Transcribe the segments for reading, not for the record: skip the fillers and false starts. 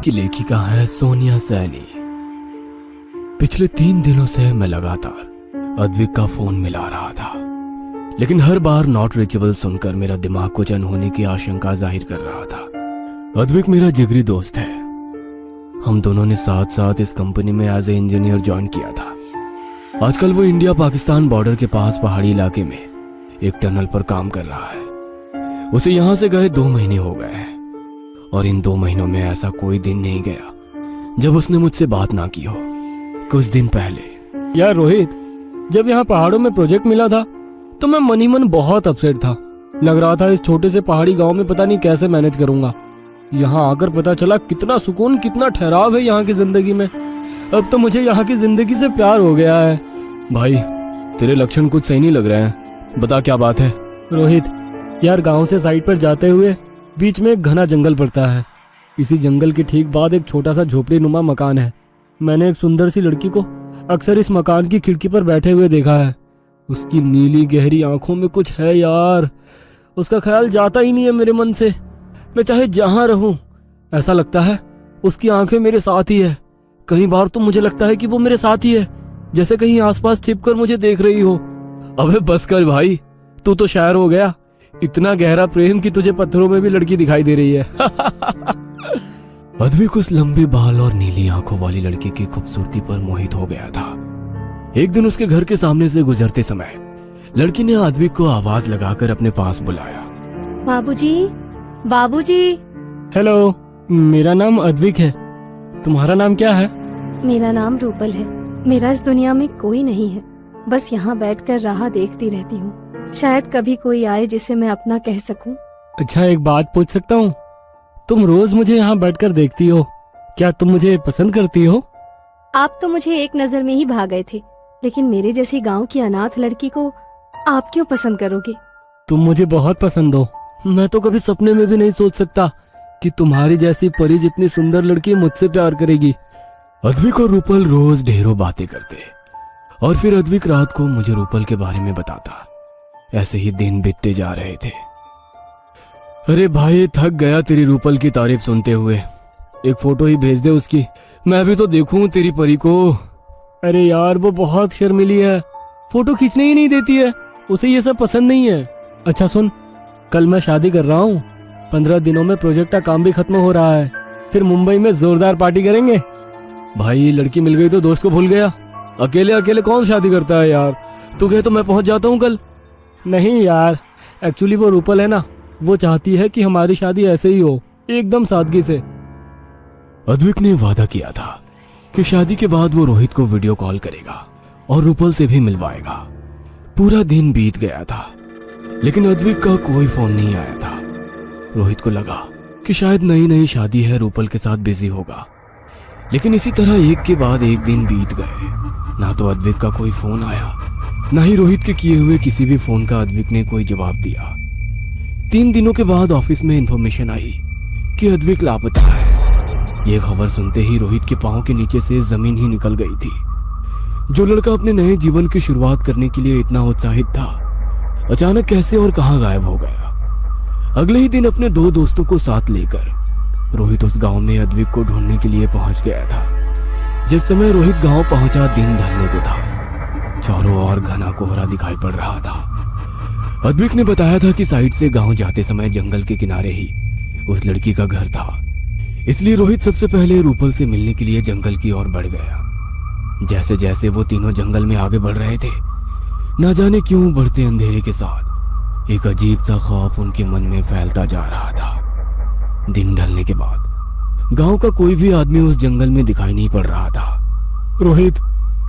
की लेखिका है सोनिया सैनी। पिछले 3 दिनों से मैं लगातार अद्विक का फोन मिला रहा था, लेकिन हर बार नॉट रीचेबल सुनकर मेरा दिमाग कुछ अनहोनी की आशंका जाहिर कर रहा था। अद्विक मेरा जिगरी दोस्त है। हम दोनों ने साथ साथ इस कंपनी में एज ए इंजीनियर ज्वाइन किया था। आजकल वो इंडिया पाकिस्तान बॉर्डर के पास पहाड़ी इलाके में एक टनल पर काम कर रहा है। उसे यहां से गए 2 महीने हो गए हैं और इन 2 महीनों में ऐसा कोई दिन नहीं गया जब उसने मुझसे बात ना की हो। कुछ दिन पहले यार रोहित, जब यहाँ पहाड़ों में प्रोजेक्ट मिला था तो मैं मन ही मन बहुत अपसेट था। लग रहा था इस छोटे से पहाड़ी गांव में पता नहीं कैसे मैनेज करूंगा। यहाँ आकर पता चला कितना सुकून, कितना ठहराव है यहाँ की जिंदगी में। अब तो मुझे यहाँ की जिंदगी से प्यार हो गया है। भाई, तेरे लक्षण कुछ सही नहीं लग रहे हैं, बता क्या बात है। रोहित यार, गांव से साइड पर जाते हुए बीच में एक घना जंगल पड़ता है। इसी जंगल के ठीक बाद एक छोटा सा झोपड़ी नुमा मकान है। मैंने एक सुंदर सी लड़की को अक्सर इस मकान की खिड़की पर बैठे हुए देखा है। उसकी नीली गहरी आंखों में कुछ है यार, उसका ख्याल जाता ही नहीं है मेरे मन से। मैं चाहे जहां रहूं ऐसा लगता है उसकी आंखें मेरे साथ ही है। कई बार तो मुझे लगता है कि वो मेरे साथ ही है, जैसे कहीं आसपास छिपकर मुझे देख रही हो। अबे बस कर भाई, तू तो शायर हो गया। इतना गहरा प्रेम कि तुझे पत्थरों में भी लड़की दिखाई दे रही है। अद्विक उस लंबे बाल और नीली आंखों वाली लड़की की खूबसूरती पर मोहित हो गया था। एक दिन उसके घर के सामने से गुजरते समय लड़की ने अद्विक को आवाज लगाकर अपने पास बुलाया। बाबूजी, बाबूजी। हेलो, मेरा नाम अद्विक है। तुम्हारा नाम क्या है? मेरा नाम रूपल है। मेरा इस दुनिया में कोई नहीं है, बस यहाँ बैठकर राह देखती रहती हूँ। शायद कभी कोई आए जिसे मैं अपना कह सकूं। अच्छा, एक बात पूछ सकता हूँ? तुम रोज मुझे यहाँ बैठकर देखती हो, क्या तुम मुझे पसंद करती हो? आप तो मुझे एक नजर में ही भा गए थे, लेकिन मेरे जैसी गांव की अनाथ लड़की को आप क्यों पसंद करोगे? तुम मुझे बहुत पसंद हो। मैं तो कभी सपने में भी नहीं सोच सकता कि तुम्हारी जैसी परी जितनी सुंदर लड़की मुझसे प्यार करेगी। अद्विक और रूपल रोज ढेरों बातें करते और फिर अद्विक रात को मुझे रूपल के बारे में बताता। ऐसे ही दिन बीतते जा रहे थे। अरे भाई, थक गया तेरी रूपल की तारीफ सुनते हुए। एक फोटो ही भेज दे उसकी, मैं भी तो देखूं तेरी परी को। अरे यार, वो बहुत शर्मीली है, फोटो खींचने ही नहीं देती है। उसे ये सब पसंद नहीं है। अच्छा सुन, कल मैं शादी कर रहा हूँ। 15 दिनों में प्रोजेक्ट का काम भी खत्म हो रहा है। फिर मुंबई में जोरदार पार्टी करेंगे। भाई, लड़की मिल गई तो दोस्त को भूल गया। अकेले अकेले कौन शादी करता है यार। तू कहे तो मैं पहुंच जाता हूँ कल। नहीं यार, एक्चुअली वो रूपल है ना, वो चाहती है कि हमारी शादी ऐसे ही हो, एकदम सादगी से। अद्विक ने वादा किया था कि शादी के बाद वो रोहित को वीडियो कॉल करेगा और रूपल से भी मिलवाएगा। पूरा दिन बीत गया था, लेकिन अद्विक का कोई फोन नहीं आया था। रोहित को लगा कि शायद नई नई शादी है, रूपल के साथ बिजी होगा। लेकिन इसी तरह एक के बाद एक दिन बीत गए। ना तो अद्विक का कोई फोन आया, ना ही रोहित के किए हुए किसी भी फोन का अद्विक ने कोई जवाब दिया। 3 दिनों के बाद ऑफिस में इंफॉर्मेशन आई कि अद्विक लापता है। ये खबर सुनते ही रोहित के पांव के नीचे से जमीन ही निकल गई थी। जो लड़का अपने नए जीवन की शुरुआत करने के लिए इतना उत्साहित था, अचानक कैसे और कहां गायब हो गया। अगले ही दिन अपने 2 दोस्तों को साथ लेकर रोहित उस गांव में अद्विक को ढूंढने के लिए पहुंच गया था। जिस समय रोहित गांव पहुंचा, दिन ढलने को था। चारों ओर घना कोहरा दिखाई पड़ रहा था। अद्विक ने बताया था कि साइड से गांव जाते समय जंगल के किनारे ही उस लड़की का घर था। इसलिए रोहित सबसे पहले रूपल से मिलने के लिए जंगल की ओर बढ़ गया। जैसे जैसे वो तीनों जंगल में आगे बढ़ रहे थे, ना जाने क्यों बढ़ते अंधेरे के साथ एक अजीब सा खौफ उनके मन में फैलता जा रहा था। दिन ढलने के बाद गांव का कोई भी आदमी उस जंगल में दिखाई नहीं पड़ रहा था। रोहित,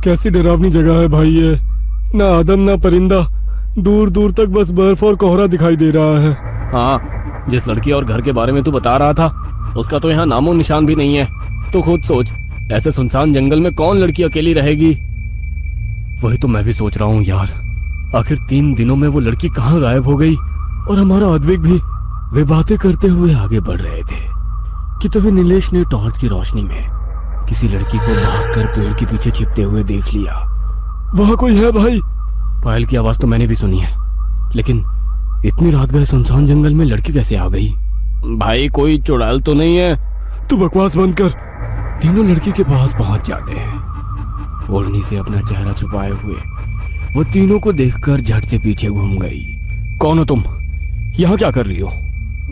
कैसी डरावनी जगह है भाई ये। ना आदम ना परिंदा, दूर दूर तक बस बर्फ और कोहरा दिखाई दे रहा है। हाँ, जिस लड़की और घर के बारे में तू बता रहा था, उसका तो यहाँ नामो निशान भी नहीं है। तो खुद सोच, ऐसे सुनसान जंगल में कौन लड़की अकेली रहेगी। वही तो मैं भी सोच रहा हूँ यार। आखिर 3 दिनों में वो लड़की कहाँ गायब हो गई और हमारा अद्विक भी। वे बातें करते हुए आगे बढ़ रहे थे कि तभी नीलेश ने टॉर्च की रोशनी में किसी लड़की को भागकर पेड़ के पीछे छिपते हुए देख लिया। वहाँ कोई है भाई? पायल की आवाज तो मैंने भी सुनी है, लेकिन इतनी रात गए सुनसान जंगल में लड़की कैसे आ गई? भाई, कोई चुड़ैल तो नहीं है? तू बकवास बंद कर। तीनों लड़की के पास पहुंच जाते हैं। ओढ़नी से अपना चेहरा छुपाए हुए वो तीनों को देखकर झट से पीछे घूम गई। कौन हो तुम? यहाँ क्या कर रही हो?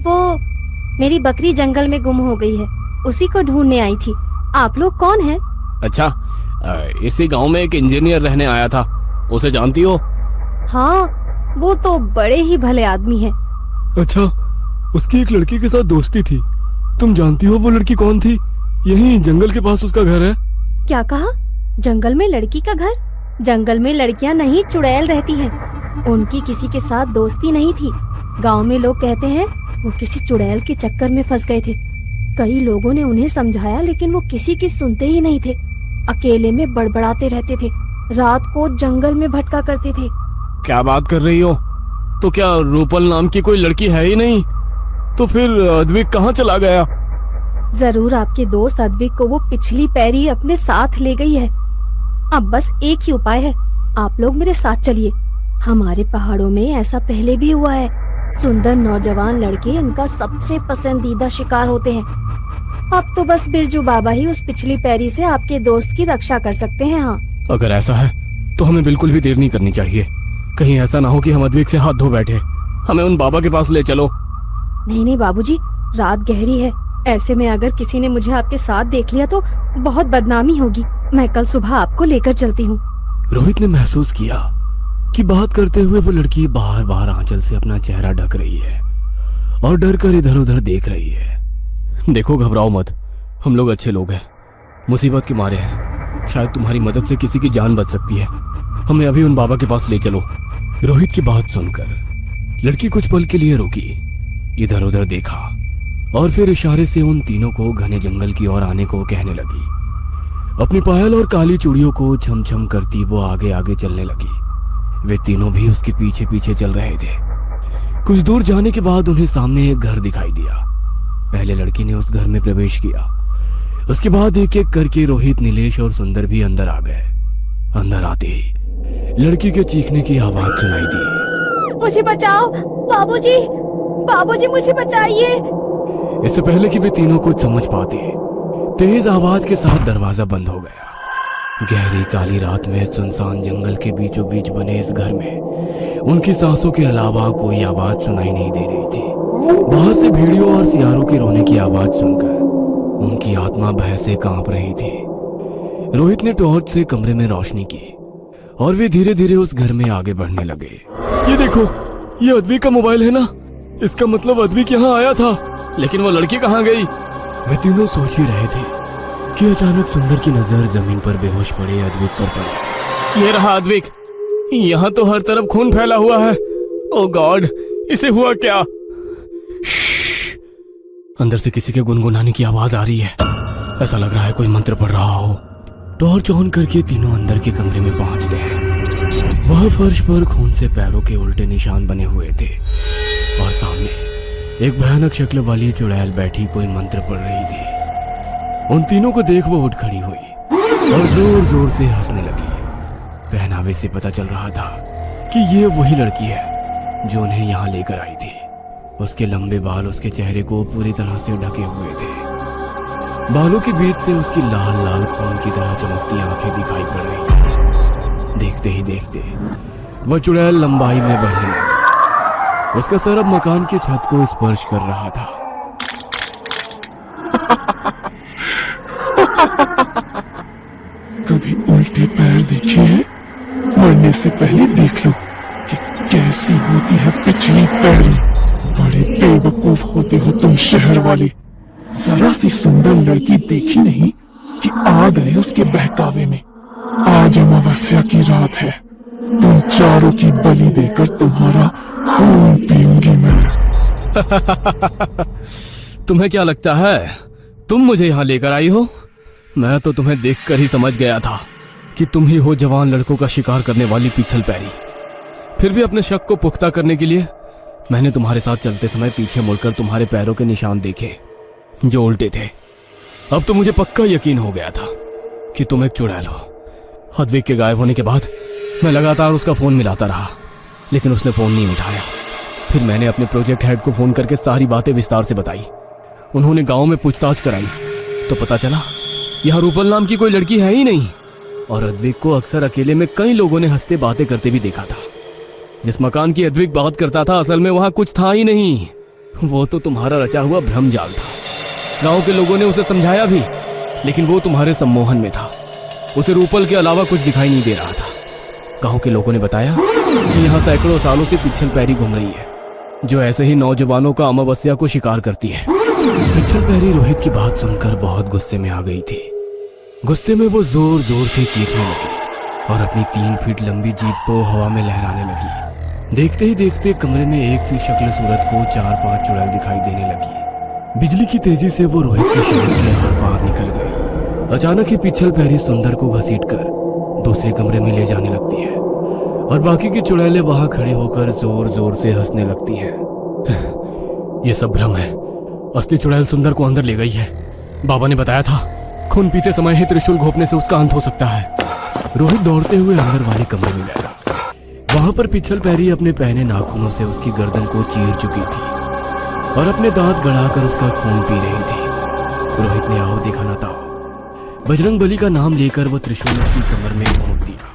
वो मेरी बकरी जंगल में गुम हो गई है, उसी को ढूंढने आई थी। आप लोग कौन हैं? अच्छा, इसी गांव में एक इंजीनियर रहने आया था, उसे जानती हो? हाँ, वो तो बड़े ही भले आदमी हैं। अच्छा, उसकी एक लड़की के साथ दोस्ती थी। तुम जानती हो वो लड़की कौन थी? यहीं जंगल के पास उसका घर है। क्या कहा? जंगल में लड़की का घर? जंगल में लड़कियां नहीं चुड़ैल रहती हैं। उनकी किसी के साथ दोस्ती नहीं थी। गांव में लोग कहते हैं वो किसी चुड़ैल के चक्कर में फंस गए थे। कई लोगों ने उन्हें समझाया लेकिन वो किसी की सुनते ही नहीं थे। अकेले में बड़बड़ाते रहते थे, रात को जंगल में भटका करते थे। क्या बात कर रही हो? तो क्या रूपल नाम की कोई लड़की है ही नहीं? तो फिर अद्विक कहाँ चला गया? जरूर आपके दोस्त अद्विक को वो पिछली पैरी अपने साथ ले गई है। अब बस एक ही उपाय है, आप लोग मेरे साथ चलिए। हमारे पहाड़ों में ऐसा पहले भी हुआ है। सुंदर नौजवान लड़के इनका सबसे पसंदीदा शिकार होते हैं। अब तो बस बिरजू बाबा ही उस पिछली पैरी से आपके दोस्त की रक्षा कर सकते हैं। हाँ, अगर ऐसा है तो हमें बिल्कुल भी देर नहीं करनी चाहिए। कहीं ऐसा ना हो कि हम अद्विक से हाथ धो बैठे। हमें उन बाबा के पास ले चलो। नहीं बाबूजी, रात गहरी है। ऐसे में अगर किसी ने मुझे आपके साथ देख लिया तो बहुत बदनामी होगी। मैं कल सुबह आपको लेकर चलती हूँ। रोहित ने महसूस किया कि बात करते हुए वो लड़की बार बार आंचल से अपना चेहरा ढक रही है और डर कर इधर उधर देख रही है। देखो, घबराओ मत, हम लोग अच्छे लोग हैं, मुसीबत के मारे हैं। शायद तुम्हारी मदद से किसी की जान बच सकती है। हमें अभी उन बाबा के पास ले चलो। रोहित की बात सुनकर लड़की कुछ पल के लिए रुकी, इधर उधर देखा और फिर इशारे से उन तीनों को घने जंगल की ओर आने को कहने लगी। अपनी पायल और काली चूड़ियों को छम छम करती वो आगे आगे चलने लगी। वे तीनों भी उसके पीछे पीछे चल रहे थे। कुछ दूर जाने के बाद उन्हें सामने एक घर दिखाई दिया। पहले लड़की ने उस घर में प्रवेश किया। उसके बाद एक एक करके रोहित, नीलेश और सुंदर भी अंदर आ गए। अंदर आते ही लड़की के चीखने की आवाज सुनाई दी। मुझे बचाओ बाबूजी, बाबूजी मुझे बचाइए। इससे पहले कि वे तीनों कुछ समझ पाते, तेज आवाज के साथ दरवाजा बंद हो गया। गहरी काली रात में सुनसान जंगल के बीचों बीच बने इस घर में उनकी सांसों के अलावा कोई आवाज सुनाई नहीं दे रही थी। बाहर से भेड़ियों और सियारों के रोने की आवाज सुनकर उनकी आत्मा भय से कांप रही थी। रोहित ने टॉर्च से कमरे में रोशनी की और वे धीरे धीरे उस घर में आगे बढ़ने लगे। ये देखो, ये अद्विक का मोबाइल है ना? इसका मतलब अद्विक यहाँ आया था। लेकिन वो लड़की कहाँ गई? वे तीनों सोच ही रहे थे कि अचानक सुंदर की नजर जमीन पर बेहोश पड़े अद्विक पर पड़ी। ये रहा अद्विक। यहाँ तो हर तरफ खून फैला हुआ है। ओ गॉड, इसे हुआ क्या? अंदर से किसी के गुनगुनाने की आवाज आ रही है। ऐसा लग रहा है कोई मंत्र पढ़ रहा हो। टॉर्च ऑन करके तीनों अंदर के कमरे में पहुंचते हैं। वह फर्श पर खून से पैरों के उल्टे निशान बने हुए थे और सामने एक भयानक शक्ल वाली चुड़ैल बैठी कोई मंत्र पढ़ रही थी। उन तीनों को देख वो उठ खड़ी हुई और जोर जोर से हंसने लगी। पहनावे से पता चल रहा था कि ये वही लड़की है जो उन्हें यहाँ लेकर आई थी। उसके लंबे बाल उसके चेहरे को पूरी तरह से ढके हुए थे। बालों के बीच से उसकी लाल लाल खून की तरह चमकती आंखें दिखाई पड़ रही थी। देखते ही देखते वह चुड़ैल लंबाई में बढ़ने लगी। उसका सर अब मकान की छत को स्पर्श कर रहा था। कभी उल्टे पैर देखे हैं? मरने से पहले देख लो कि कैसी होती है पिछली पैरी। बड़े बेवकूफ होते हो तुम शहर वाले। जरा सी सुंदर लड़की देखी नहीं कि आ गए उसके बहकावे में। आज अमावस्या की रात है। तुम चारों की बलि देकर तुम्हारा खून पीऊंगी मैं। तुम्हें क्या लगता है तुम मुझे यहाँ लेकर आई हो? मैं तो तुम्हें देखकर ही समझ गया था कि तुम ही हो जवान लड़कों का शिकार करने वाली पीछल पैरी। फिर भी अपने शक को पुख्ता करने के लिए मैंने तुम्हारे साथ चलते समय पीछे मुड़कर तुम्हारे पैरों के निशान देखे जो उल्टे थे। अब तो मुझे पक्का यकीन हो गया था कि तुम एक चुड़ैल हो। अद्विक के गायब होने के बाद मैं लगातार उसका फोन मिलाता रहा, लेकिन उसने फोन नहीं उठाया। फिर मैंने अपने प्रोजेक्ट हेड को फोन करके सारी बातें विस्तार से बताई। उन्होंने गांव में पूछताछ कराई तो पता चला यहाँ रूपल नाम की कोई लड़की है ही नहीं। और अद्विक को अक्सर अकेले में कई लोगों ने हंसते बातें करते भी देखा था। जिस मकान की अद्विक बात करता था असल में वहां कुछ था ही नहीं, वो तो तुम्हारा रचा हुआ भ्रम जाल था। गांव के लोगों ने उसे समझाया भी, लेकिन वो तुम्हारे सम्मोहन में था। उसे रूपल के अलावा कुछ दिखाई नहीं दे रहा था। गांव के लोगों ने बताया कि यहाँ सैकड़ों सालों से पिछल पैरी घूम रही है, जो ऐसे ही नौजवानों का अमावस्या को शिकार करती है। पिछल पैरी रोहित की बात सुनकर बहुत गुस्से में आ गई थी। गुस्से में वो जोर जोर से चीखने लगी और अपनी 3 फीट लंबी जीभ को हवा में लहराने लगी। देखते ही देखते कमरे में एक सी शक्ल सूरत को 4-5 चुड़ैल दिखाई देने लगी। बिजली की तेजी से वो रोहित के शरीर के आर पार निकल गई। अचानक ही पिछल पैरी सुंदर को घसीटकर दूसरे कमरे में ले जाने लगती है और बाकी की चुड़ैलें वहां खड़े होकर जोर जोर से हंसने लगती हैं। ये सब भ्रम है, असली चुड़ैल सुंदर को अंदर ले गई है। बाबा ने बताया था खून पीते समय ही त्रिशूल घोंपने से उसका अंत हो सकता है। रोहित दौड़ते हुए अंदर वाले कमरे में गया। वहां पर पिछल पैरी अपने पहने नाखूनों से उसकी गर्दन को चीर चुकी थी और अपने दांत गड़ाकर उसका खून पी रही थी। रोहित ने आओ देखा ना था, बजरंग बली का नाम लेकर वो त्रिशूल उसकी कमर में घोंप दिया।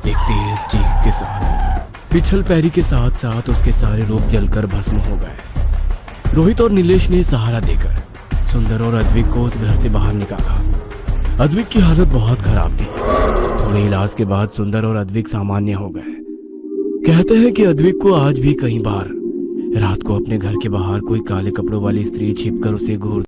एक तेज चीख के साथ पिछल पैरी के साथ साथ उसके सारे रूप जलकर भस्म हो गए। रोहित और नीलेश ने सहारा देकर सुंदर और अद्विक को उस घर से बाहर निकाला। अद्विक की हालत बहुत खराब थी। थोड़े इलाज के बाद सुंदर और अद्विक सामान्य हो गए। कहते हैं कि अद्विक को आज भी कई बार रात को अपने घर के बाहर कोई काले कपड़ों वाली स्त्री छिपकर उसे घूर